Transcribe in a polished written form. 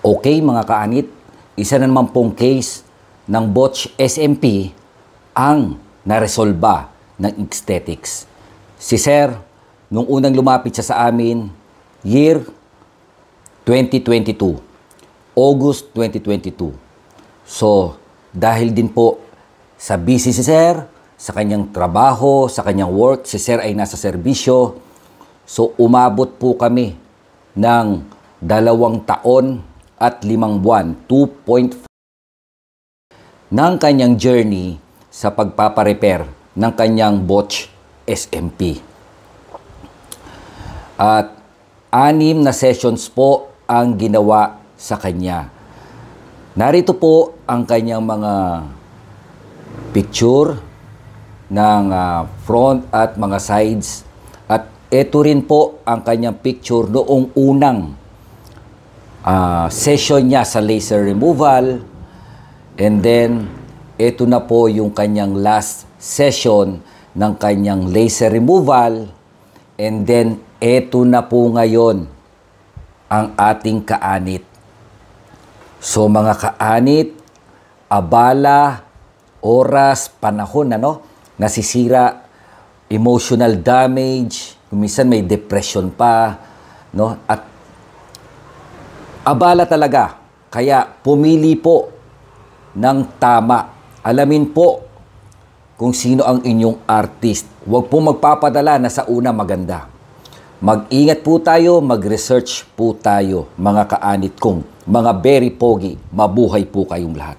Okay mga kaanit, isa na naman pong case ng botch SMP ang naresolba ng aesthetics. Si Sir, nung unang lumapit siya sa amin, year 2022, August 2022. So, dahil din po sa busy si Sir, sa kanyang trabaho, sa kanyang work, si Sir ay nasa serbisyo. So, umabot po kami ng 2 taon at 5 buwan, 2.5 ng kanyang journey sa pagpaparepair ng kanyang botch SMP. At 6 na sessions po ang ginawa sa kanya. Narito po ang kanyang mga picture ng front at mga sides. At ito rin po ang kanyang picture noong unang session niya sa laser removal. And then, ito na po yung kanyang last session ng kanyang laser removal. And then, ito na po ngayon ang ating kaanit. So, mga kaanit, abala, oras, panahon, nasisira, emotional damage, minsan may depression pa, at abala talaga. Kaya pumili po ng tama. Alamin po kung sino ang inyong artist. Huwag po magpapadala na sa una maganda. Mag-ingat po tayo, mag-research po tayo, mga kaanit kong, mga very pogi. Mabuhay po kayong lahat.